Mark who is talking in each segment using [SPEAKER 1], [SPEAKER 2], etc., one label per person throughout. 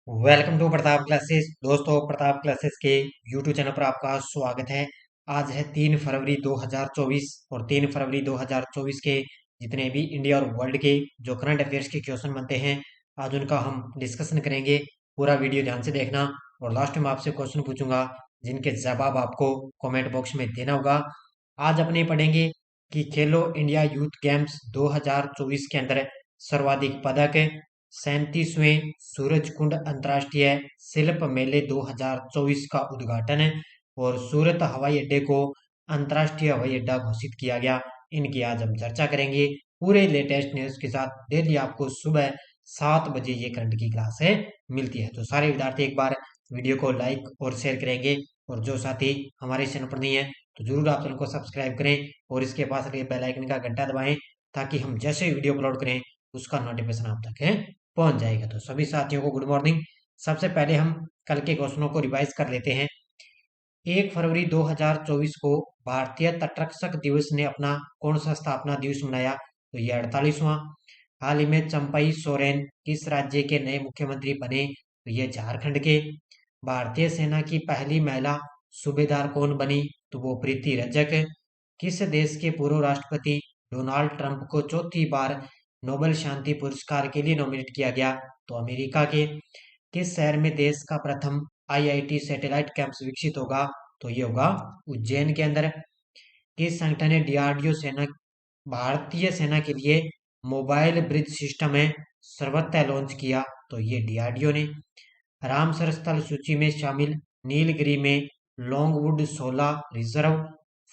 [SPEAKER 1] Welcome to Pratap classes. दोस्तों, Pratap classes के YouTube channel पर आपका स्वागत है। आज है 3 फरवरी 2024 और 3 फरवरी 2024 के जितने भी इंडिया और वर्ल्ड के जो करंट अफेयर्स के क्वेश्चन बनते हैं, आज उनका हम डिस्कशन करेंगे। पूरा वीडियो ध्यान से देखना और लास्ट में आपसे क्वेश्चन पूछूंगा जिनके जवाब आपको कमेंट बॉक्स में देना होगा। आज अपने पढ़ेंगे कि खेलो इंडिया यूथ गेम्स 2024 के अंदर सर्वाधिक पदक, 37वें सूरजकुंड अंतर्राष्ट्रीय शिल्प मेले 2024 का उद्घाटन और सूरत हवाई अड्डे को अंतर्राष्ट्रीय हवाई अड्डा घोषित किया गया। इनकी आज हम चर्चा करेंगे पूरे लेटेस्ट न्यूज के साथ। डेली आपको सुबह 7 बजे ये करंट की क्लास है मिलती है। तो सारे विद्यार्थी एक बार वीडियो को लाइक और शेयर करेंगे और जो साथी हमारे चैनल पर नहीं है तो जरूर आप चैनल को सब्सक्राइब करें और इसके पास लगे बेल आइकन का घंटा दबाएं ताकि हम जैसे वीडियो अपलोड करें उसका नोटिफिकेशन आप तक है पहुंच जाएगा। तो सभी साथियों को गुड मॉर्निंग। सबसे पहले हम कल के क्वेश्चनों को रिवाइज कर लेते हैं। 1 फरवरी 2024 को भारतीय तटरक्षक दिवस ने अपना कौन सा स्थापना दिवस मनाया? तो ये 48वां। हाल ही में चंपई सोरेन किस राज्य के नए मुख्यमंत्री बने? तो ये झारखंड के। भारतीय सेना की पहली महिला सूबेदार कौन बनी? तो वो प्रीति रजक। किस देश के पूर्व राष्ट्रपति डोनाल्ड ट्रंप को चौथी बार नोबेल शांति पुरस्कार के लिए नॉमिनेट किया गया? तो अमेरिका के। किस शहर में देश का प्रथम आईआईटी सैटेलाइट कैंपस विकसित होगा? तो ये होगा उज्जैन के अंदर। किस संगठन ने डीआरडीओ सेना भारतीय सेना के लिए मोबाइल ब्रिज सिस्टम है सर्वथा लॉन्च किया? तो ये डीआरडीओ ने। रामसर स्थल सूची में शामिल नीलगिरी में लॉन्गवुड शोला रिजर्व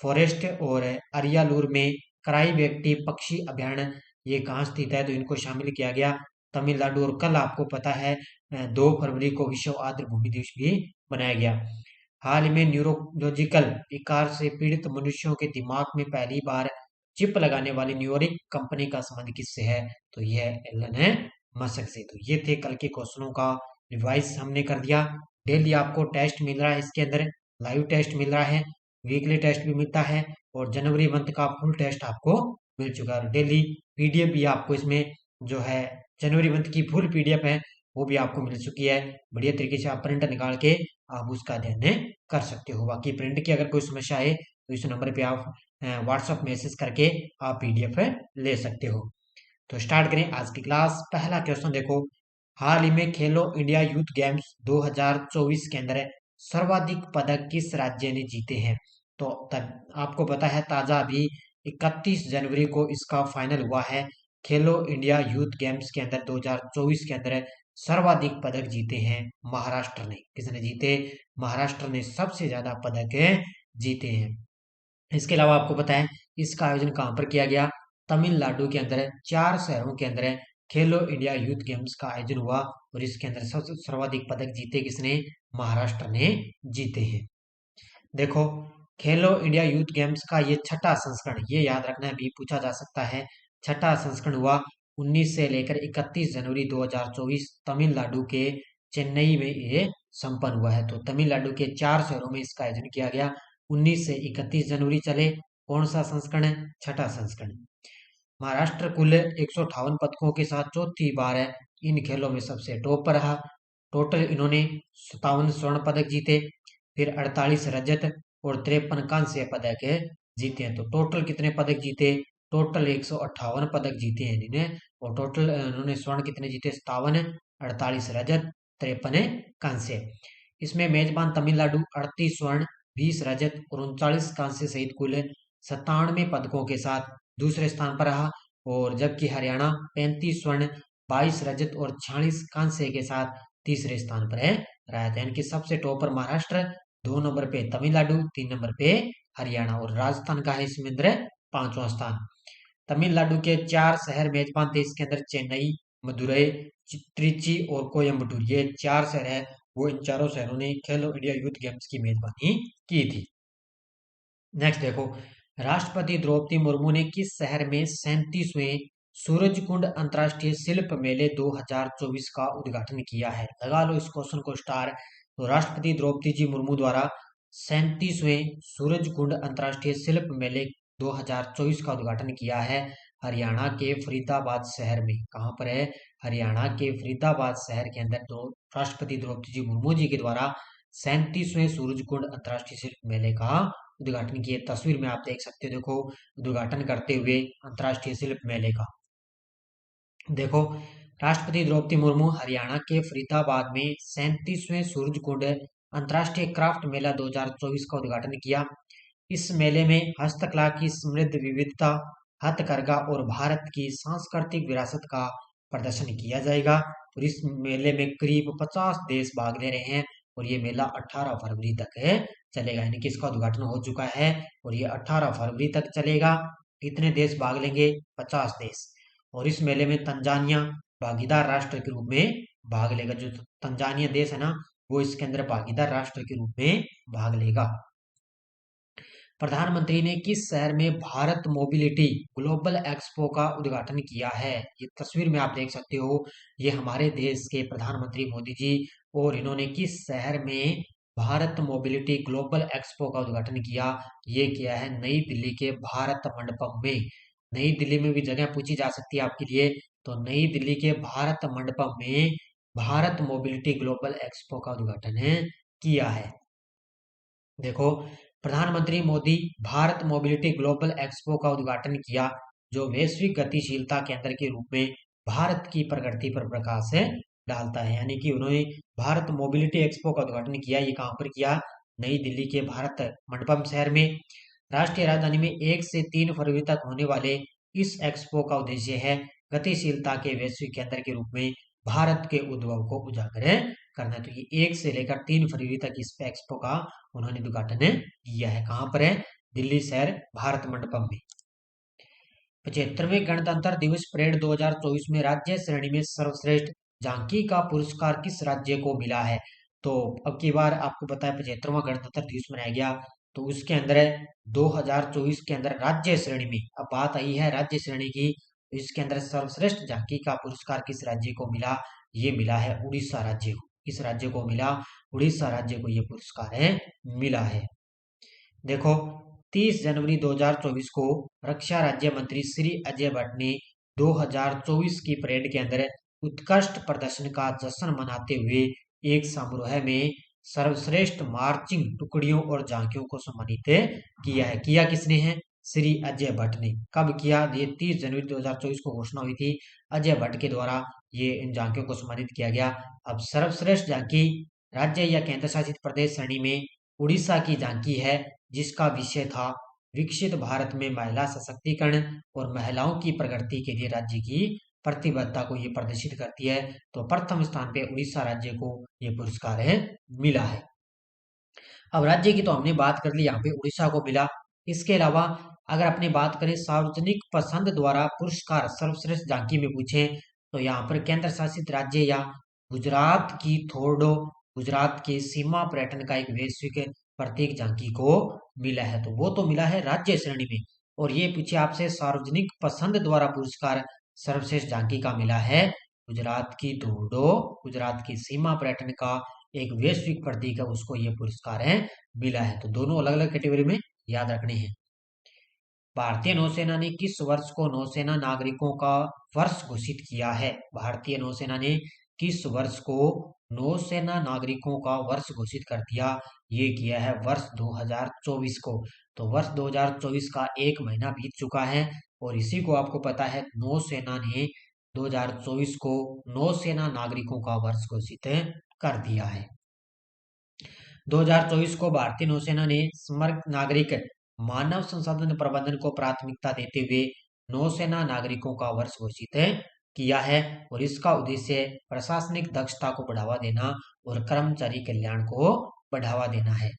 [SPEAKER 1] फॉरेस्ट और अरियालूर में कराई व्यक्ति पक्षी अभ्यारण्य ये कहाँ स्थित है? तो इनको शामिल किया गया तमिलनाडु। और कल आपको पता है 2 फरवरी को विश्व आर्द्र भूमि दिवस भी मनाया गया। हाल ही में न्यूरोलॉजिकल विकार से पीड़ित मनुष्यों के दिमाग में पहली बार चिप लगाने वाली न्यूरिक कंपनी का संबंध किससे है? तो यह एलन है मस्क से। तो ये थे कल के क्वेश्चनों का रिवाइज हमने कर दिया। डेली आपको टेस्ट मिल रहा है, इसके अंदर लाइव टेस्ट मिल रहा है, वीकली टेस्ट भी मिलता है और जनवरी मंथ का फुल टेस्ट आपको मिल चुका है। डेली पीडीएफ भी आपको इसमें जो है जनवरी मंथ की फुल पीडीएफ है वो भी आपको मिल चुकी है। बढ़िया तरीके से आप प्रिंट निकाल के आप उसका अध्ययन कर सकते हो। बाकी प्रिंट की अगर कोई समस्या है तो इस नंबर पे आप व्हाट्सएप मैसेज करके आप पीडीएफ ले सकते हो। तो स्टार्ट करें आज की क्लास। पहला क्वेश्चन देखो, हाल ही में खेलो इंडिया यूथ गेम्स 2024 के अंदर सर्वाधिक पदक किस राज्य ने जीते हैं? तो तब आपको पता है ताजा अभी 31 जनवरी को इसका फाइनल हुआ है। खेलो इंडिया यूथ गेम्स के अंदर 2024 के अंदर सर्वाधिक पदक जीते हैं महाराष्ट्र ने। किसने जीते? महाराष्ट्र ने सबसे ज्यादा पदक जीते हैं। इसके अलावा आपको पता है इसका आयोजन कहाँ पर किया गया? तमिलनाडु के अंदर 4 शहरों के अंदर खेलो इंडिया यूथ गेम्स का आयोजन हुआ और इसके अंदर सबसे सर्वाधिक पदक जीते किसने? महाराष्ट्र ने जीते हैं। देखो, खेलो इंडिया यूथ गेम्स का ये छठा संस्करण, ये याद रखना भी पूछा जा सकता है। छठा संस्करण हुआ 19 से लेकर 31 जनवरी 2024 तमिलनाडु के चेन्नई में ये संपन्न हुआ है। तो तमिलनाडु के 4 शहरों में इसका आयोजन किया गया। 19 से 31 जनवरी चले। कौन सा संस्करण? छठा संस्करण। महाराष्ट्र कुल 158 पदकों के साथ चौथी बार है इन खेलों में सबसे टॉप पर रहा। टोटल इन्होंने 57 स्वर्ण पदक जीते, फिर 48 रजत और 53 कांस्य पदक जीते हैं। तो टोटल कितने पदक जीते? टोटल 158 पदक जीते हैं इन्होंने। और टोटल इन्होंने स्वर्ण कितने जीते? 57, 48 रजत, 53 कांस्य। इसमें मेजबान तमिलनाडु 38 स्वर्ण, 20 रजत और 39 कांस्य सहित कुल 97 पदकों के साथ दूसरे स्थान पर रहा। और जबकि हरियाणा 35 स्वर्ण, 22 रजत और 46 कांस्य के साथ तीसरे स्थान पर है रहा था। यानी कि सबसे टॉप पर महाराष्ट्र, 2 नंबर पे तमिलनाडु, 3 नंबर पे हरियाणा और राजस्थान का है इसमें अंदर 5वां स्थान। तमिलनाडु के 4 शहर मेजबान थे इसके अंदर, चेन्नई, मदुरई, त्रिची और कोयम्बटूर। ये 4 शहर है, वो इन चारों शहरों ने खेलो इंडिया यूथ गेम्स की मेजबानी की थी। नेक्स्ट देखो, राष्ट्रपति द्रौपदी मुर्मू ने किस शहर में 37वें सूरजकुंड अंतर्राष्ट्रीय शिल्प मेले 2024 का उद्घाटन किया है? लगा लो इस क्वेश्चन को स्टार। तो राष्ट्रपति द्रौपदी जी मुर्मू द्वारा 37वें सूरजकुंड अंतर्राष्ट्रीय शिल्प मेले 2024 का उद्घाटन किया है हरियाणा के फरीदाबाद शहर में। कहाँ पर है? हरियाणा के फरीदाबाद शहर के अंदर राष्ट्रपति द्रौपदी जी मुर्मू जी के द्वारा 37वें सूरजकुंड अंतर्राष्ट्रीय शिल्प मेले का उद्घाटन किए। तस्वीर में आप देख सकते हो, देखो उद्घाटन करते हुए अंतर्राष्ट्रीय शिल्प मेले का। देखो, राष्ट्रपति द्रौपदी मुर्मू हरियाणा के फरीदाबाद में 37वें सूरजकुंड अंतर्राष्ट्रीय क्राफ्ट मेला 2024 का उद्घाटन किया। इस मेले में हस्तकला की समृद्ध विविधता, हथकरघा और भारत की सांस्कृतिक विरासत का प्रदर्शन किया जाएगा। और इस मेले में करीब 50 देश भाग ले रहे हैं और ये मेला 18 फरवरी तक है चलेगा, यानी कि इसका उद्घाटन हो चुका है और ये 18 फरवरी तक चलेगा। कितने देश भाग लेंगे? 50 देश। और इस मेले में तंजानिया भागीदार राष्ट्र के रूप में भाग लेगा। जो तंजानिया देश है ना, वो इसके अंदर भागीदार राष्ट्र के रूप में भाग लेगा। प्रधानमंत्री ने किस शहर में भारत मोबिलिटी ग्लोबल एक्सपो का उद्घाटन किया है? ये तस्वीर में आप देख सकते हो, ये हमारे देश के प्रधानमंत्री मोदी जी, और इन्होंने किस शहर में भारत मोबिलिटी ग्लोबल एक्सपो का उद्घाटन किया? ये किया है नई दिल्ली के भारत मंडपम में। नई दिल्ली में भी जगह पूछी जा सकती है आपके लिए, तो नई दिल्ली के भारत मंडपम में भारत मोबिलिटी ग्लोबल एक्सपो का उद्घाटन किया है। देखो, प्रधानमंत्री Modi Bharat mobility global expo का उद्घाटन किया, जो वैश्विक गतिशीलता केंद्र के रूप में भारत की प्रगति पर प्रकाश डालता है। यानी कि उन्होंने भारत मोबिलिटी एक्सपो का उद्घाटन किया। ये कहाँ पर किया? नई दिल्ली के भारत मंडपम शहर में। राष्ट्रीय राजधानी में 1 से 3 फरवरी तक होने वाले इस एक्सपो का उद्देश्य है गतिशीलता के वैश्विक केंद्र के रूप में भारत के उद्भव को उजागर करना। तो ये 1 से लेकर 3 फरवरी तक इस एक्सपो का उन्होंने उद्घाटन किया है। कहाँ पर है? दिल्ली शहर भारत मंडपम में। 75वें गणतंत्र दिवस परेड 2024 में राज्य श्रेणी में सर्वश्रेष्ठ झांकी का पुरस्कार किस राज्य को मिला है? तो अब की बार आपको पता है 75वां गणतंत्र दिवस मनाया गया, तो उसके अंदर 2024 के अंदर राज्य श्रेणी में अब बात आई है राज्य श्रेणी की, तो इसके अंदर सर्वश्रेष्ठ झांकी का पुरस्कार किस राज्य को मिला? ये मिला है उड़ीसा राज्य को। किस राज्य को मिला? उड़ीसा राज्य को ये पुरस्कार मिला है। देखो, 30 जनवरी 2024 को रक्षा राज्य मंत्री श्री अजय भट्ट ने 2024 की परेड के अंदर उत्कृष्ट प्रदर्शन का जश्न मनाते हुए एक समारोह में सर्वश्रेष्ठ मार्चिंग टुकड़ियों और झांकियों को सम्मानित किया है। किया किसने है? श्री अजय भट्ट ने। कब किया? ये 30 जनवरी 2024 को घोषणा हुई थी, अजय भट्ट के द्वारा ये इन झांकियों को सम्मानित किया गया। अब सर्वश्रेष्ठ झांकी राज्य या केंद्र शासित प्रदेश श्रेणी में उड़ीसा की झांकी है, जिसका विषय था विकसित भारत में महिला सशक्तिकरण और महिलाओं की प्रगति के लिए राज्य की प्रतिबद्धता को ये प्रदर्शित करती है। तो प्रथम स्थान पे उड़ीसा राज्य को ये पुरस्कार मिला है। अब राज्य की तो हमने बात कर ली, यहाँ पे उड़ीसा को मिला। इसके अलावा अगर अपने बात करें सार्वजनिक पसंद द्वारा पुरस्कार सर्वश्रेष्ठ झांकी में पूछे, तो यहाँ पर केंद्र शासित राज्य या गुजरात की थोरडो गुजरात के सीमा पर्यटन का एक वैश्विक प्रतीक झांकी को मिला है। तो वो तो मिला है राज्य श्रेणी में। और ये पूछे आपसे सार्वजनिक पसंद द्वारा पुरस्कार सर्वश्रेष्ठ झांकी का मिला है गुजरात की धोरडो गुजरात की सीमा पर्यटन का एक वैश्विक प्रतीक है, उसको ये पुरस्कार मिला है। तो दोनों अलग अलग कैटेगरी में याद रखने हैं। भारतीय नौसेना ने किस वर्ष को नौसेना नागरिकों का वर्ष घोषित किया है? भारतीय नौसेना ने किस वर्ष को नौसेना नागरिकों का वर्ष घोषित कर दिया? ये किया है वर्ष 2024 को। तो वर्ष 2024 का एक महीना बीत चुका है और इसी को आपको पता है नौसेना ने 2024 को नौसेना नागरिकों का वर्ष घोषित कर दिया है। 2024 को भारतीय नौसेना ने समग्र नागरिक मानव संसाधन प्रबंधन को प्राथमिकता देते हुए नौसेना नागरिकों का वर्ष घोषित किया है और इसका उद्देश्य प्रशासनिक दक्षता को बढ़ावा देना और कर्मचारी कल्याण को बढ़ावा देना है।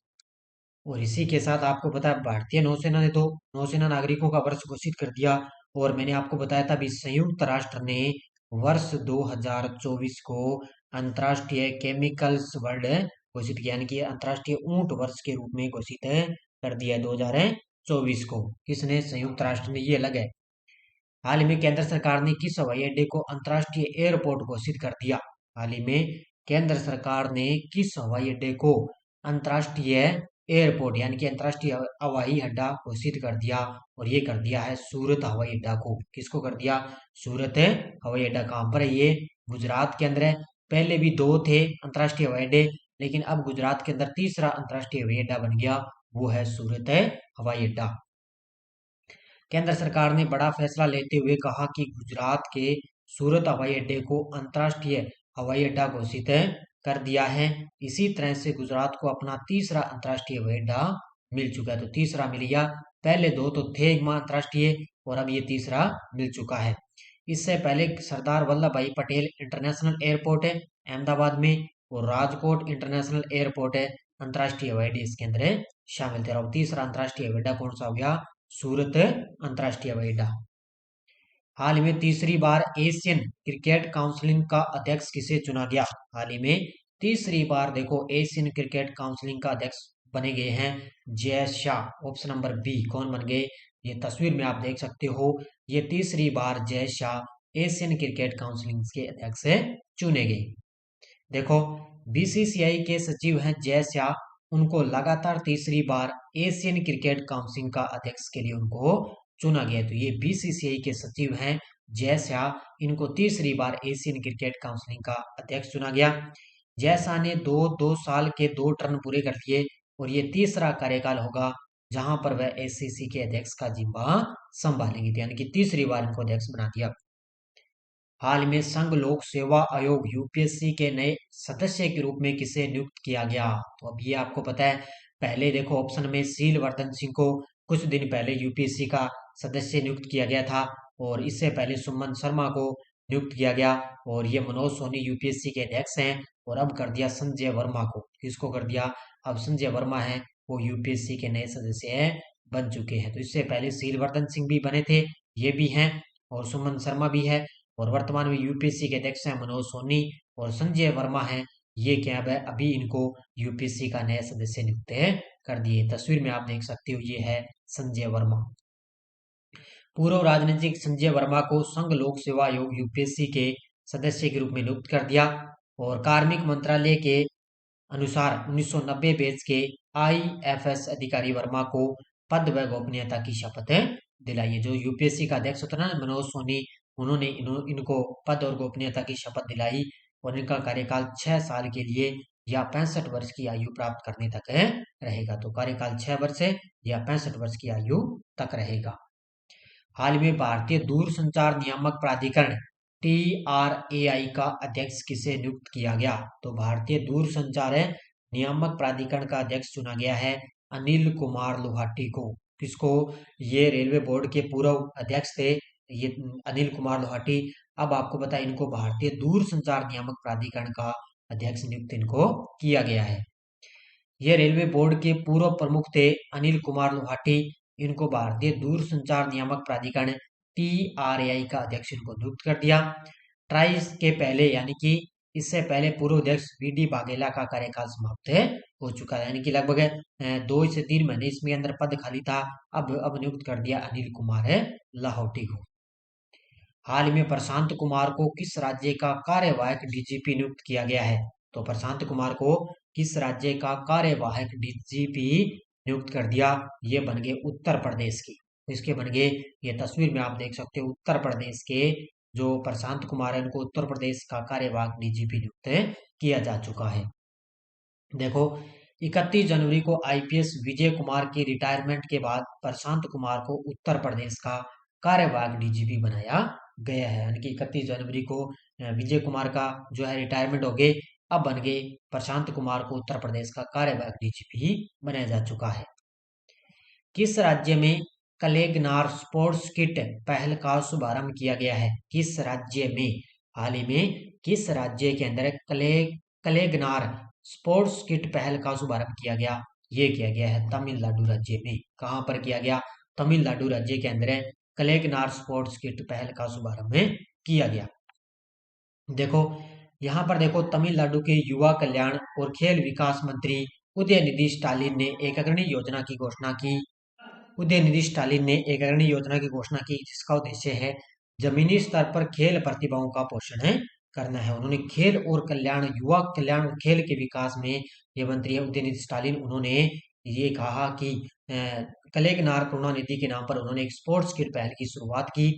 [SPEAKER 1] और इसी के साथ आपको पता है भारतीय नौसेना ने तो नौसेना नागरिकों का वर्ष घोषित कर दिया। और मैंने आपको बताया था अभी संयुक्त राष्ट्र ने वर्ष 2024 को अंतर्राष्ट्रीय केमिकल्स वर्ल्ड घोषित किया, यानी कि अंतर्राष्ट्रीय ऊंट वर्ष के रूप में घोषित कर दिया 2024 को। किसने? संयुक्त राष्ट्र ने। ये अलग है। हाल ही में केंद्र सरकार ने किस हवाई अड्डे को अंतर्राष्ट्रीय एयरपोर्ट घोषित कर दिया? हाल ही में केंद्र सरकार ने किस हवाई अड्डे को अंतर्राष्ट्रीय एयरपोर्ट यानी कि अंतर्राष्ट्रीय हवाई अड्डा घोषित कर दिया। और ये कर दिया है सूरत हवाई अड्डा को। किसको कर दिया? सूरत हवाई अड्डा। कहाँ पर है ये? गुजरात के अंदर है। पहले भी दो थे अंतर्राष्ट्रीय हवाई अड्डे, लेकिन अब गुजरात के अंदर तीसरा अंतर्राष्ट्रीय हवाई अड्डा बन गया, वो है सूरत हवाई अड्डा। केंद्र सरकार ने बड़ा फैसला लेते हुए कहा कि गुजरात के सूरत हवाई अड्डे को अंतर्राष्ट्रीय हवाई अड्डा घोषित कर दिया है। इसी तरह से गुजरात को अपना तीसरा अंतर्राष्ट्रीय हवाई अड्डा मिल चुका है। तो तीसरा मिल गया, पहले दो तो थे अंतर्राष्ट्रीय, और अब ये तीसरा मिल चुका है। इससे पहले सरदार वल्लभ भाई पटेल इंटरनेशनल एयरपोर्ट है अहमदाबाद में, और राजकोट इंटरनेशनल एयरपोर्ट है अंतर्राष्ट्रीय हवाई अड्डे इसके अंदर शामिल थे। और तीसरा अंतर्राष्ट्रीय हवाई अड्डा कौन सा हो गया? सूरत अंतर्राष्ट्रीय हवाई अड्डा। हाल में तीसरी बार एशियन क्रिकेट काउंसिल का अध्यक्ष किसे चुना गया? हाल ही में तीसरी बार देखो एशियन क्रिकेट काउंसिल का अध्यक्ष बने गए हैं Jay Shah. Option number B. कौन बन गए? ये तस्वीर में आप देख सकते हो, ये तीसरी बार Jay Shah Asian cricket council के अध्यक्ष चुने गए। देखो बीसीसीआई के सचिव हैं जय शाह, उनको लगातार तीसरी बार एशियन क्रिकेट काउंसिल का अध्यक्ष के लिए उनको चुना गया। तो ये बीसीसीआई के सचिव हैं जय शाह, इनको तीसरी बार एशियन क्रिकेट काउंसिल का अध्यक्ष चुना गया। जय शाह ने दो साल के 2 टर्म पूरे कर लिए, और ये तीसरा कार्यकाल होगा जहां पर वह एसीसी के अध्यक्ष का जिम्मा संभालेंगे। यानी कि तीसरी बार इनको अध्यक्ष बना दिया। हाल में संघ लोक सेवा आयोग यूपीएससी के नए सदस्य के रूप में किसे नियुक्त किया गया? तो अब ये आपको पता है, पहले देखो ऑप्शन में सील वर्धन सिंह को कुछ दिन पहले यूपीएससी का सदस्य नियुक्त किया गया था, और इससे पहले सुमन शर्मा को नियुक्त किया गया, और ये मनोज सोनी यूपीएससी के अध्यक्ष हैं। और अब कर दिया संजय वर्मा को। किसको कर दिया? अब संजय वर्मा है वो यूपीएससी के नए सदस्य बन चुके हैं। तो इससे पहले सीलवर्धन सिंह भी बने थे, ये भी हैं, और सुमन शर्मा भी है, और वर्तमान में यूपीएससी के अध्यक्ष हैं मनोज सोनी, और संजय वर्मा हैं, ये क्या है अभी इनको यूपीएससी का नया सदस्य नियुक्त कर दिए। तस्वीर में आप देख सकते हो, ये है संजय वर्मा। पूर्व राजनीतिक संजय वर्मा को संघ लोक सेवा आयोग यूपीएससी के सदस्य के रूप में नियुक्त कर दिया, और कार्मिक मंत्रालय के अनुसार 1990 बैच के आईएफएस अधिकारी वर्मा को पद व गोपनीयता की शपथ दिलाई है। जो यूपीएससी का अध्यक्ष होता है ना मनोज सोनी, उन्होंने इनको पद और गोपनीयता की शपथ दिलाई, और इनका कार्यकाल 6 साल के लिए या 65 वर्ष की आयु प्राप्त करने तक रहेगा। तो कार्यकाल 6 वर्ष है या 65 वर्ष की आयु तक रहेगा। हाल में भारतीय दूरसंचार नियामक प्राधिकरण TRAI का अध्यक्ष किसे नियुक्त किया गया? तो भारतीय दूरसंचार नियामक प्राधिकरण का अध्यक्ष चुना गया है अनिल कुमार लोहाटी को। किसको? ये रेलवे बोर्ड के पूर्व अध्यक्ष थे ये अनिल कुमार लोहाटी। अब आपको पता है इनको भारतीय दूरसंचार नियामक प्राधिकरण का अध्यक्ष नियुक्त इनको किया गया है। ये रेलवे बोर्ड के पूर्व प्रमुख थे अनिल कुमार लोहाटी, इनको भारतीय दूरसंचार नियामक प्राधिकरण TRAI का अध्यक्ष इनको नियुक्त कर दिया। ट्राइस के पहले यानी कि इससे पहले पूर्व अध्यक्ष VD वाघेला का कार्यकाल समाप्त हो चुका है, यानी कि लगभग 2 से 3 महीने इसमें अंदर पद खाली था। अब नियुक्त कर दिया अनिल कुमार लाहौटी को। हाल में प्रशांत कुमार को किस राज्य का कार्यवाहक डीजीपी नियुक्त किया गया है? तो प्रशांत कुमार को किस राज्य का कार्यवाहक डीजीपी नियुक्त कर दिया? ये बन गए उत्तर प्रदेश की। इसके बन गए, ये तस्वीर में आप देख सकते हो, उत्तर प्रदेश के जो प्रशांत कुमार है उनको उत्तर प्रदेश का कार्यवाहक डीजीपी नियुक्त किया जा चुका है। देखो 31 जनवरी को आईपीएस विजय कुमार की रिटायरमेंट के बाद प्रशांत कुमार को उत्तर प्रदेश का कार्यवाहक डीजीपी बनाया गया है। यानी कि 31 जनवरी को विजय कुमार का जो है रिटायरमेंट हो गए, अब बन गए प्रशांत कुमार को उत्तर प्रदेश का कार्यवाहक डीजीपी बनाया जा चुका है। किस राज्य में कलेगनार स्पोर्ट्स किट पहल का शुभारंभ किया गया है? किस राज्य में? हाल ही में किस राज्य के अंदर कलेगनार स्पोर्ट्स किट पहल का शुभारंभ किया गया? ये किया गया है तमिलनाडु राज्य में। कहां पर किया गया? तमिलनाडु राज्य के अंदर कलेगनार स्पोर्ट्स किट पहल का शुभारंभ किया गया। देखो यहाँ पर देखो तमिलनाडु के युवा कल्याण और खेल विकास मंत्री उदयनिधि स्टालिन ने एक अग्रणी योजना की घोषणा की। उदयनिधि स्टालिन ने एक अग्रणी योजना की घोषणा की जिसका उद्देश्य है जमीनी स्तर पर खेल प्रतिभाओं का पोषण करना है। उन्होंने खेल और कल्याण, युवा कल्याण और खेल के विकास में ये मंत्री है उदयनिधि स्टालिन, उन्होंने ये कहा कि कलेगनार करुणानिधि के नाम पर उन्होंने एक स्पोर्ट्स किट पहल की शुरुआत की।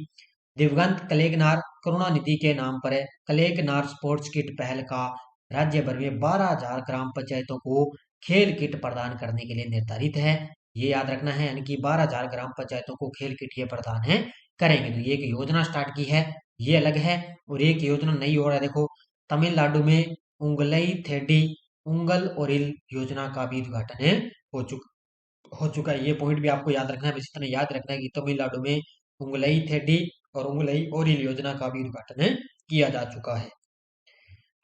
[SPEAKER 1] दिवंगत कलेगनार करुणानिधि के नाम पर कलेगनार स्पोर्ट्स किट पहल का राज्य भर में 12,000 ग्राम पंचायतों को खेल किट प्रदान करने के लिए निर्धारित है। ये याद रखना है, यानी कि 12,000 ग्राम पंचायतों को खेल किट ये प्रदान है करेंगे। तो ये एक योजना स्टार्ट की है, ये अलग है। और एक योजना नई और है, देखो तमिलनाडु में उंगलई थेडी उंगल ओरिल योजना का भी उद्घाटन है हो चुका है। ये पॉइंट भी आपको याद रखना है, बस इतना याद रखना है कि तमिलनाडु में उंगलई थेडी और उंगलई ओरिल योजना का भी उद्घाटन है किया जा चुका है।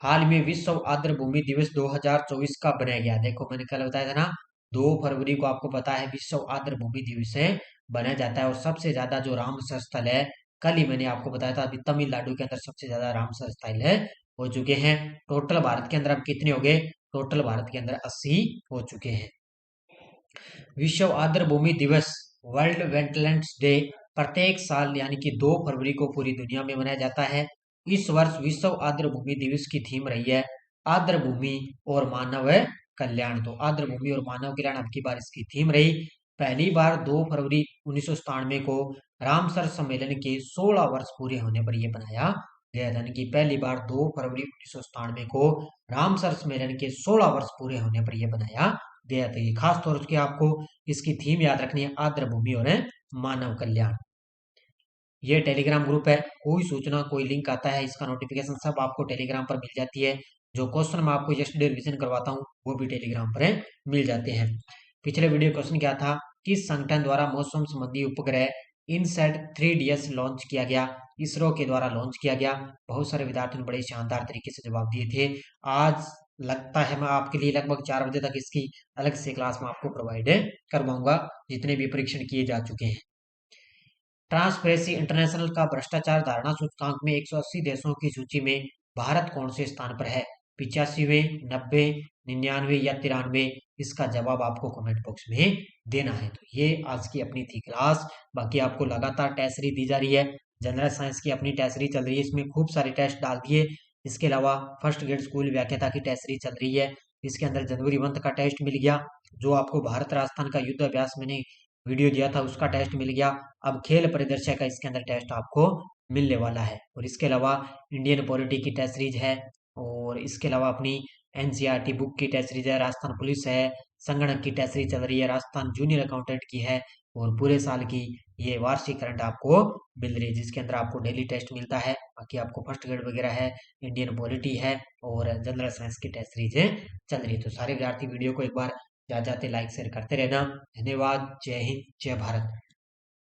[SPEAKER 1] हाल में विश्व आर्द्र भूमि दिवस 2024 का बनाया गया। देखो मैंने कल बताया था ना, 2 फरवरी को आपको पता है विश्व आर्द्र भूमि दिवस है बनाया जाता है। और सबसे ज्यादा जो रामसर स्थल है, कल ही मैंने आपको बताया था, अभी तमिलनाडु के अंदर सबसे ज्यादा रामसर स्थल है हो चुके हैं। टोटल भारत के अंदर अब कितने हो गए? टोटल भारत के अंदर 80 हो चुके हैं। विश्व आर्द्र भूमि दिवस वर्ल्ड वेटलैंड्स डे प्रत्येक साल यानी कि 2 फरवरी को पूरी दुनिया में मनाया जाता है। इस वर्ष विश्व आर्द्र भूमि दिवस की थीम रही है आर्द्र भूमि और मानव कल्याण। तो आर्द्र भूमि और मानव कल्याण अब की बार इसकी थीम रही। पहली बार 2 फरवरी 1997 को रामसर सम्मेलन के 16 वर्ष पूरे होने पर यह बनाया गया था। यानी कि पहली बार 2 फरवरी 1997 को रामसर सम्मेलन के 16 वर्ष पूरे होने पर यह बनाया गया था। ये खास तौर से आपको इसकी थीम याद रखनी है, आर्द्र भूमि और मानव कल्याण। ये टेलीग्राम ग्रुप है, कोई सूचना कोई लिंक आता है इसका नोटिफिकेशन सब आपको टेलीग्राम पर मिल जाती है। जो क्वेश्चन मैं आपको यस्टरडे रिवीजन करवाता हूँ वो भी टेलीग्राम पर मिल जाते हैं। पिछले वीडियो क्वेश्चन क्या था? किस संगठन द्वारा मौसम संबंधी उपग्रह इनसैट 3DS लॉन्च किया गया? इसरो के द्वारा लॉन्च किया गया। बहुत सारे विद्यार्थियों ने बड़े शानदार तरीके से जवाब दिए थे। आज लगता है मैं आपके लिए लगभग 4 बजे तक इसकी अलग से क्लास में आपको प्रोवाइड करवाऊंगा, जितने भी परीक्षण किए जा चुके हैं। ट्रांसपेरेंसी इंटरनेशनल का भ्रष्टाचार धारणा सूचकांक में 180 देशों की सूची में भारत कौन से स्थान पर है? 85वें, 90, 99 या 93? इसका जवाब आपको कमेंट बॉक्स में देना है। तो ये आज की अपनी थी क्लास। बाकी आपको लगातार टेस्ट सीरीज दी जा रही है। जनरल साइंस की अपनी टेस्ट सीरीज चल रही है, इसमें खूब सारे टेस्ट डाल दिए। इसके अलावा फर्स्ट ग्रेड स्कूल व्याख्याता की टेस्ट सीरीज चल रही है। इसके अंदर जनवरी मंथ का टेस्ट मिल गया। जो आपको भारत राजस्थान का युद्ध अभ्यास मैंने वीडियो दिया था उसका टेस्ट मिल गया। अब खेल परिदृश्य का इसके अंदर टेस्ट आपको मिलने वाला है। और इसके अलावा इंडियन पॉलिटी की टेस्ट सीरीज है। और इसके अलावा अपनी एनसीईआरटी बुक की टेस्ट सीरीज है, राजस्थान पुलिस है, संगणक की टेस्ट सीरीज चल रही है, राजस्थान जूनियर अकाउंटेंट की है। और पूरे साल की ये वार्षिक करंट आपको मिल रही है, जिसके अंदर आपको डेली टेस्ट मिलता है। बाकी आपको फर्स्ट ग्रेड वगैरह है, इंडियन पॉलिटी है और जनरल साइंस की टेस्ट सीरीज चल रही है। तो सारे विद्यार्थी वीडियो को एक बार जाते जाते लाइक शेयर करते रहना। धन्यवाद। जय हिंद, जय भारत।